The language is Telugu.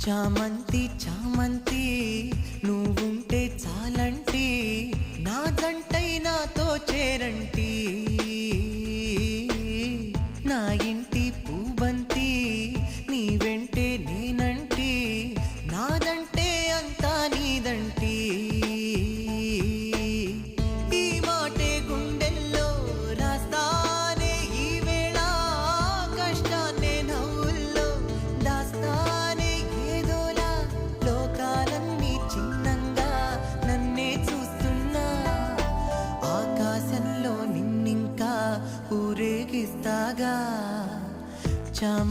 చామంతి చామంతి నువ్వుంటే చాలంటి నా జంటై నాతో చేరంటి నా ఇంటి పూబంతి నీ వెంటే నేనంటి నాదంటే అంతా నీదంటి ఈ మాటే గుండెల్లో రాస్తానే ఈ వేళ కష్టాన్నే నవ్వుల్లో దాస్తానే ఏదోలా లోకాలన్నీ చిన్నంగా నన్నే చూస్తున్నా ఆకాశంలో నిన్నింకా ఊరేగిస్తాగా చామ